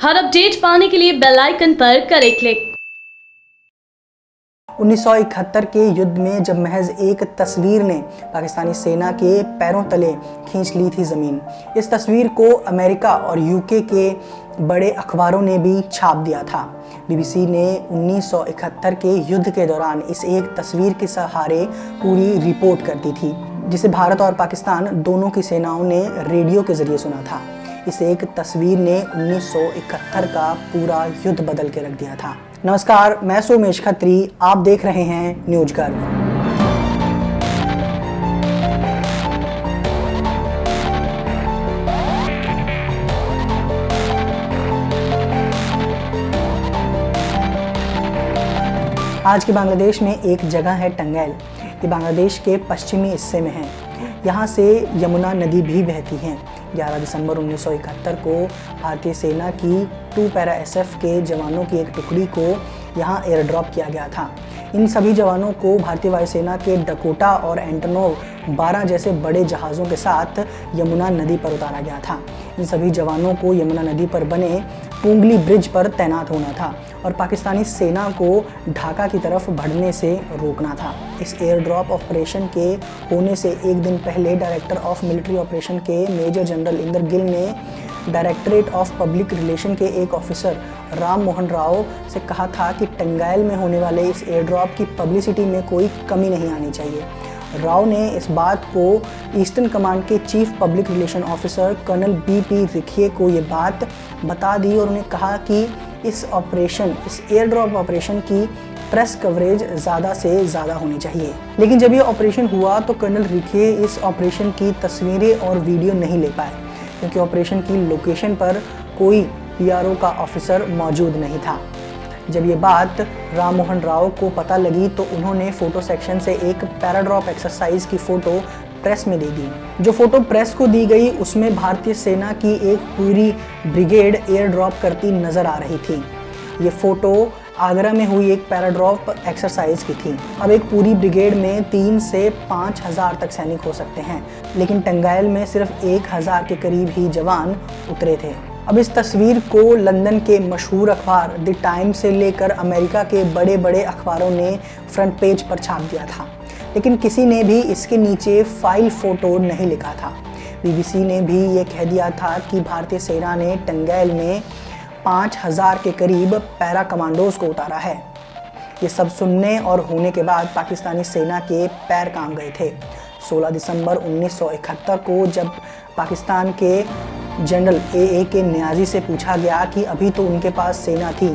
हर update पाने के लिए बेल आइकन पर करें क्लिक। 1971 के युद्ध में जब महज एक तस्वीर ने पाकिस्तानी सेना के पैरों तले खींच ली थी ज़मीन, इस तस्वीर को अमेरिका और यूके के बड़े अखबारों ने भी छाप दिया था। बीबीसी ने 1971 के युद्ध के दौरान इस एक तस्वीर के सहारे पूरी रिपोर्ट कर दी थी, जिसे भारत और पाकिस्तान दोनों की सेनाओं ने रेडियो के ज़रिए सुना था। इस एक तस्वीर ने 1971 का पूरा युद्ध बदल के रख दिया था। नमस्कार, मैं सोमेश खत्री, आप देख रहे हैं न्यूज गर्व। आज के बांग्लादेश में एक जगह है टंगैल। ये बांग्लादेश के पश्चिमी हिस्से में है। यहाँ से यमुना नदी भी बहती है। 11 दिसंबर 1971 को भारतीय सेना की 2 पैरा SF के जवानों की एक टुकड़ी को यहाँ एयर ड्रॉप किया गया था। इन सभी जवानों को भारतीय वायुसेना के डकोटा और एंटोनोव 12 जैसे बड़े जहाज़ों के साथ यमुना नदी पर उतारा गया था। इन सभी जवानों को यमुना नदी पर बने पुंगली ब्रिज पर तैनात होना था और पाकिस्तानी सेना को ढाका की तरफ बढ़ने से रोकना था। इस एयर ड्रॉप ऑपरेशन के होने से एक दिन पहले डायरेक्टर ऑफ मिलिट्री ऑपरेशन के मेजर जनरल इंदर गिल ने डायरेक्टरेट ऑफ पब्लिक रिलेशन के एक ऑफिसर राम मोहन राव से कहा था कि टंगैल में होने वाले इस एयर ड्रॉप की पब्लिसिटी में कोई कमी नहीं आनी चाहिए। राव ने इस बात को ईस्टर्न कमांड के chief public relation officer colonel BP रिखिए को ये बात बता दी और उन्हें कहा कि इस एयर ड्रॉप ऑपरेशन की प्रेस कवरेज ज़्यादा से ज़्यादा होनी चाहिए। लेकिन जब ये ऑपरेशन हुआ तो कर्नल रिखिए इस ऑपरेशन की तस्वीरें और वीडियो नहीं ले पाए, क्योंकि ऑपरेशन की लोकेशन पर कोई PRO का ऑफिसर मौजूद नहीं था। जब ये बात राम मोहन राव को पता लगी तो उन्होंने फ़ोटो सेक्शन से एक पैराड्रॉप एक्सरसाइज की फ़ोटो प्रेस में दे दी। जो फ़ोटो प्रेस को दी गई उसमें भारतीय सेना की एक पूरी ब्रिगेड एयर ड्रॉप करती नज़र आ रही थी। ये फ़ोटो आगरा में हुई एक पैराड्रॉप एक्सरसाइज की थी। अब एक पूरी ब्रिगेड में 3 से 5 हज़ार तक सैनिक हो सकते हैं, लेकिन टंगैल में सिर्फ 1,000 के करीब ही जवान उतरे थे। अब इस तस्वीर को लंदन के मशहूर अखबार द टाइम्स से लेकर अमेरिका के बड़े बड़े अखबारों ने फ्रंट पेज पर छाप दिया था, लेकिन किसी ने भी इसके नीचे फाइल फ़ोटो नहीं लिखा था। BBC ने भी ये कह दिया था कि भारतीय सेना ने टंगैल में 5,000 के करीब पैरा कमांडोज को उतारा है। ये सब सुनने और होने के बाद पाकिस्तानी सेना के पैर कांप गए थे। 16 दिसंबर 1971 को जब पाकिस्तान के जनरल AA नियाज़ी से पूछा गया कि अभी तो उनके पास सेना थी,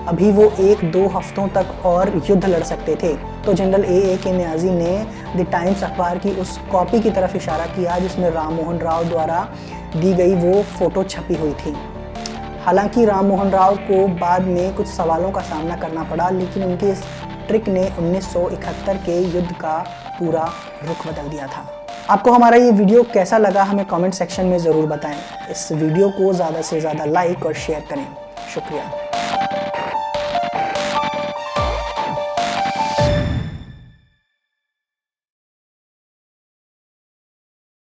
अभी वो 1-2 हफ्तों तक और युद्ध लड़ सकते थे, तो जनरल AA नियाज़ी ने द टाइम्स अखबार की उस कॉपी की तरफ इशारा किया जिसमें राम मोहन राव द्वारा दी गई वो फ़ोटो छपी हुई थी। हालांकि राम मोहन राव को बाद में कुछ सवालों का सामना करना पड़ा, लेकिन उनकी इस ट्रिक ने 1971 के युद्ध का पूरा रुख बदल दिया था। आपको हमारा ये वीडियो कैसा लगा हमें कमेंट सेक्शन में ज़रूर बताएं। इस वीडियो को ज़्यादा से ज़्यादा लाइक और शेयर करें। शुक्रिया।